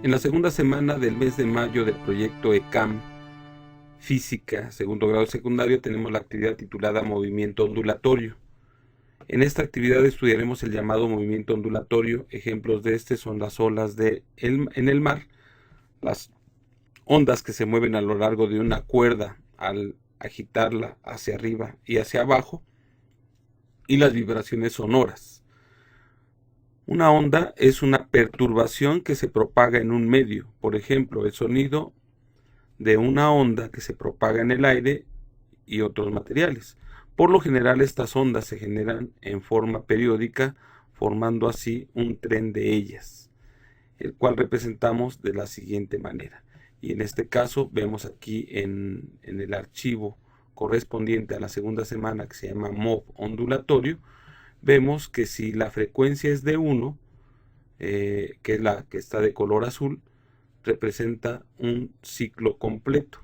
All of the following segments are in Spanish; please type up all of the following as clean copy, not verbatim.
En la segunda semana del mes de mayo del proyecto ECAM Física, segundo grado secundario, tenemos la actividad titulada Movimiento Ondulatorio. En esta actividad estudiaremos el llamado movimiento ondulatorio. Ejemplos de este son las olas en el mar, las ondas que se mueven a lo largo de una cuerda al agitarla hacia arriba y hacia abajo, y las vibraciones sonoras. Una onda es una perturbación que se propaga en un medio, por ejemplo, el sonido de una onda que se propaga en el aire y otros materiales. Por lo general, estas ondas se generan en forma periódica, formando así un tren de ellas, el cual representamos de la siguiente manera. Y en este caso vemos aquí en el archivo correspondiente a la segunda semana, que se llama MOV ondulatorio, vemos que si la frecuencia es de 1, que es la que está de color azul, representa un ciclo completo.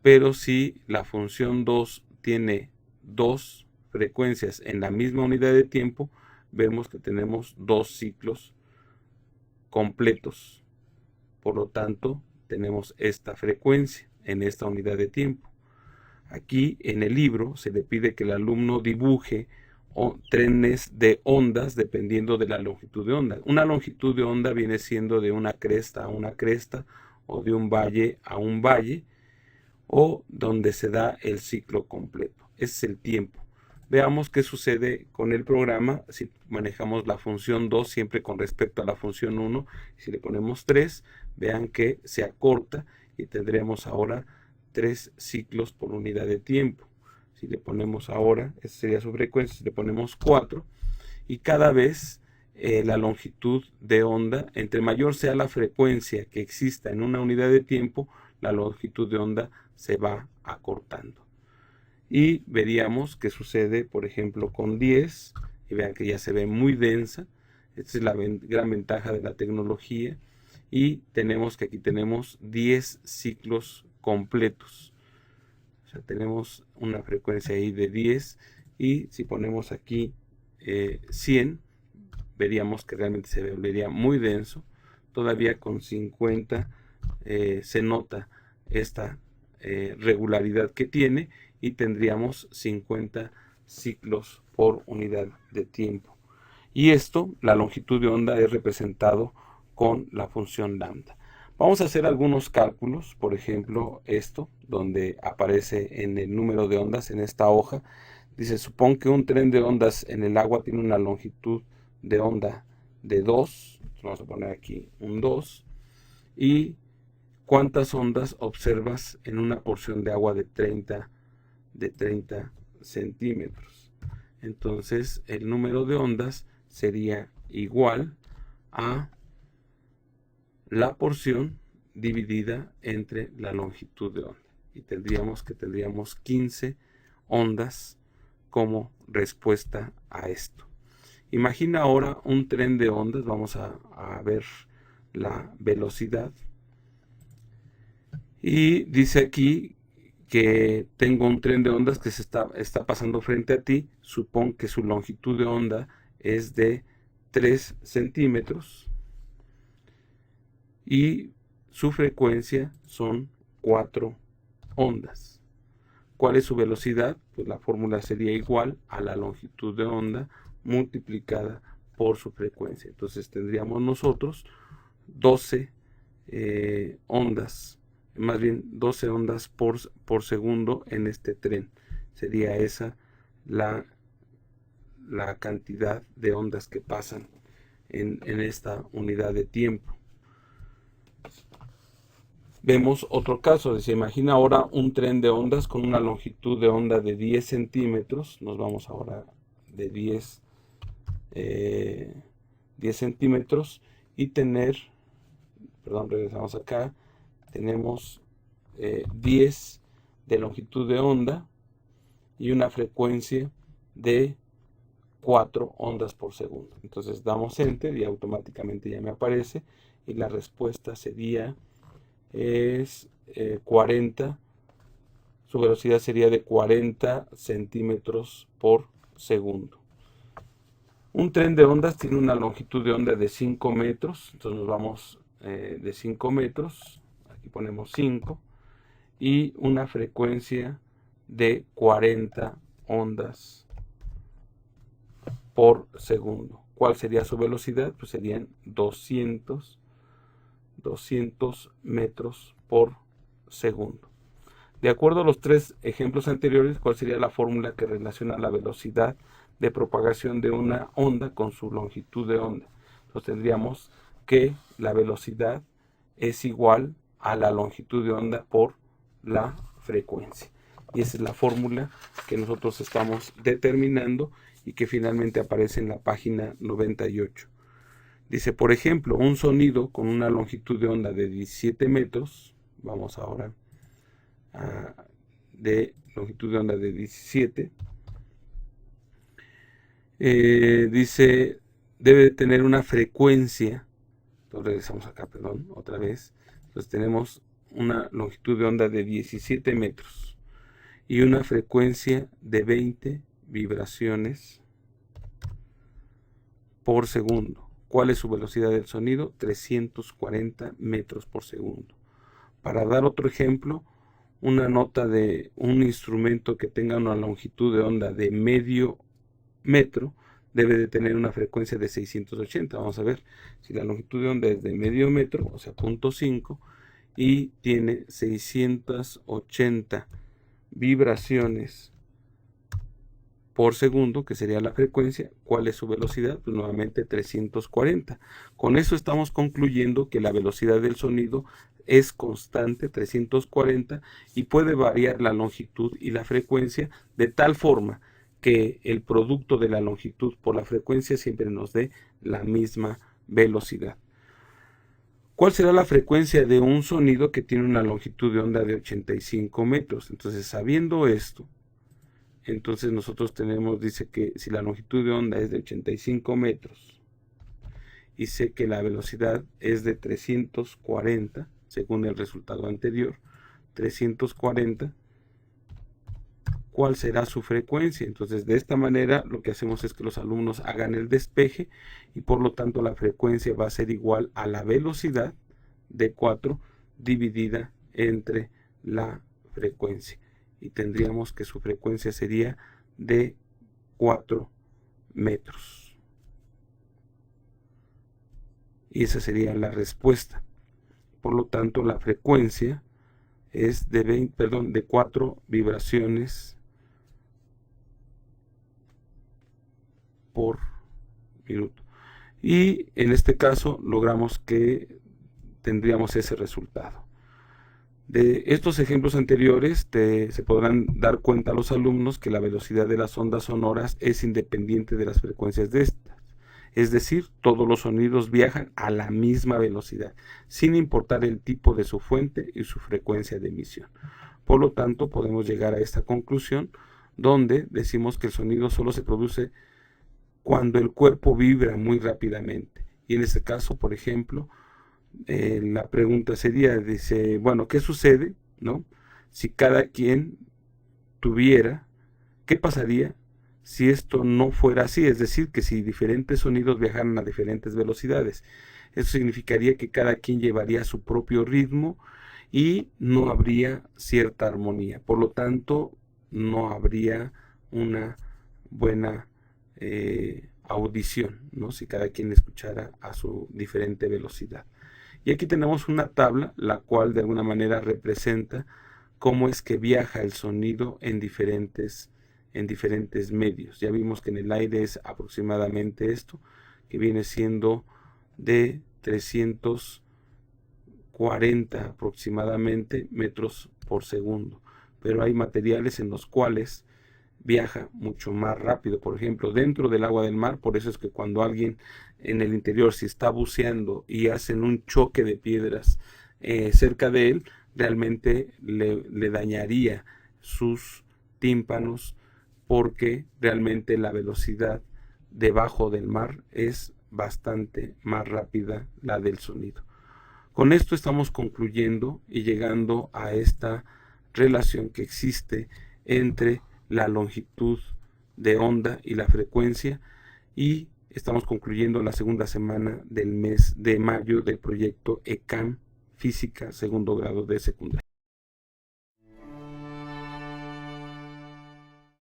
Pero si la función 2 tiene dos frecuencias en la misma unidad de tiempo, vemos que tenemos dos ciclos completos. Por lo tanto, tenemos esta frecuencia en esta unidad de tiempo. Aquí en el libro se le pide que el alumno dibuje trenes de ondas dependiendo de la longitud de onda. Una longitud de onda viene siendo de una cresta a una cresta, o de un valle a un valle, o donde se da el ciclo completo. Ese es el tiempo. Veamos qué sucede con el programa si manejamos la función 2 siempre con respecto a la función 1. Si le ponemos 3, vean que se acorta y tendremos ahora 3 ciclos por unidad de tiempo. Si le ponemos ahora, esa sería su frecuencia, si le ponemos 4, y cada vez la longitud de onda, entre mayor sea la frecuencia que exista en una unidad de tiempo, la longitud de onda se va acortando. Y veríamos qué sucede, por ejemplo, con 10, y vean que ya se ve muy densa. Esta es la gran ventaja de la tecnología. Y tenemos que aquí tenemos 10 ciclos completos. O sea, tenemos una frecuencia ahí de 10, y si ponemos aquí 100, veríamos que realmente se volvería muy denso. Todavía con 50 se nota esta regularidad que tiene, y tendríamos 50 ciclos por unidad de tiempo. Y esto, la longitud de onda, es representado con la función lambda. Vamos a hacer algunos cálculos, por ejemplo esto, donde aparece en el número de ondas en esta hoja. Dice, supón que un tren de ondas en el agua tiene una longitud de onda de 2, vamos a poner aquí un 2, y ¿cuántas ondas observas en una porción de agua de 30 centímetros? Entonces el número de ondas sería igual a la porción dividida entre la longitud de onda, y tendríamos 15 ondas como respuesta a esto. Imagina ahora un tren de ondas. Vamos a ver la velocidad, y dice aquí que tengo un tren de ondas que está pasando frente a ti. Supón que su longitud de onda es de 3 centímetros y su frecuencia son 4 ondas. ¿Cuál es su velocidad? Pues la fórmula sería igual a la longitud de onda multiplicada por su frecuencia. Entonces tendríamos nosotros 12 ondas, más bien 12 ondas por segundo en este tren. Sería esa la cantidad de ondas que pasan en esta unidad de tiempo. Vemos otro caso. Se imagina ahora un tren de ondas con una longitud de onda de 10 centímetros. Nos vamos ahora de 10 centímetros, y regresamos acá, tenemos 10 de longitud de onda y una frecuencia de 4 ondas por segundo. Entonces damos enter y automáticamente ya me aparece, y la respuesta sería 40, su velocidad sería de 40 centímetros por segundo. Un tren de ondas tiene una longitud de onda de 5 metros, entonces nos vamos de 5 metros, aquí ponemos 5, y una frecuencia de 40 ondas por segundo. ¿Cuál sería su velocidad? Pues serían 200 metros por segundo. De acuerdo a los tres ejemplos anteriores, ¿cuál sería la fórmula que relaciona la velocidad de propagación de una onda con su longitud de onda? Entonces tendríamos que la velocidad es igual a la longitud de onda por la frecuencia. Y esa es la fórmula que nosotros estamos determinando y que finalmente aparece en la página 98. Dice, por ejemplo, un sonido con una longitud de onda de 17 metros, vamos ahora de longitud de onda de 17, dice, debe tener una frecuencia, entonces regresamos acá, perdón, otra vez, entonces tenemos una longitud de onda de 17 metros y una frecuencia de 20 vibraciones por segundo. ¿Cuál es su velocidad del sonido? 340 metros por segundo. Para dar otro ejemplo, una nota de un instrumento que tenga una longitud de onda de medio metro debe de tener una frecuencia de 680. Vamos a ver si la longitud de onda es de medio metro, o sea, 0.5, y tiene 680 vibraciones por segundo, que sería la frecuencia. ¿Cuál es su velocidad? Pues nuevamente 340. Con eso estamos concluyendo que la velocidad del sonido es constante, 340, y puede variar la longitud y la frecuencia de tal forma que el producto de la longitud por la frecuencia siempre nos dé la misma velocidad. ¿Cuál será la frecuencia de un sonido que tiene una longitud de onda de 85 metros? Entonces, sabiendo esto, entonces nosotros tenemos, dice que si la longitud de onda es de 85 metros y sé que la velocidad es de 340, según el resultado anterior, 340, ¿cuál será su frecuencia? Entonces, de esta manera lo que hacemos es que los alumnos hagan el despeje y por lo tanto la frecuencia va a ser igual a la velocidad de 4 dividida entre la frecuencia. Y tendríamos que su frecuencia sería de 4 metros. Y esa sería la respuesta. Por lo tanto, la frecuencia es de 4 vibraciones por minuto. Y en este caso logramos que tendríamos ese resultado. De estos ejemplos anteriores se podrán dar cuenta a los alumnos que la velocidad de las ondas sonoras es independiente de las frecuencias de estas. Es decir, todos los sonidos viajan a la misma velocidad, sin importar el tipo de su fuente y su frecuencia de emisión. Por lo tanto, podemos llegar a esta conclusión donde decimos que el sonido solo se produce cuando el cuerpo vibra muy rápidamente. Y en este caso, por ejemplo, la pregunta sería, dice, bueno, ¿qué sucede, no? Si cada quien tuviera, ¿qué pasaría si esto no fuera así? Es decir, que si diferentes sonidos viajaran a diferentes velocidades. Eso significaría que cada quien llevaría su propio ritmo y no habría cierta armonía. Por lo tanto, no habría una buena audición, ¿no? Si cada quien escuchara a su diferente velocidad. Y aquí tenemos una tabla, la cual de alguna manera representa cómo es que viaja el sonido en diferentes medios. Ya vimos que en el aire es aproximadamente esto, que viene siendo de 340 aproximadamente metros por segundo. Pero hay materiales en los cuales viaja mucho más rápido. Por ejemplo, dentro del agua del mar, por eso es que cuando alguien en el interior, si está buceando y hacen un choque de piedras cerca de él, realmente le dañaría sus tímpanos, porque realmente la velocidad debajo del mar es bastante más rápida la del sonido. Con esto estamos concluyendo y llegando a esta relación que existe entre la longitud de onda y la frecuencia, y estamos concluyendo la segunda semana del mes de mayo del proyecto ECAM Física, segundo grado de secundaria.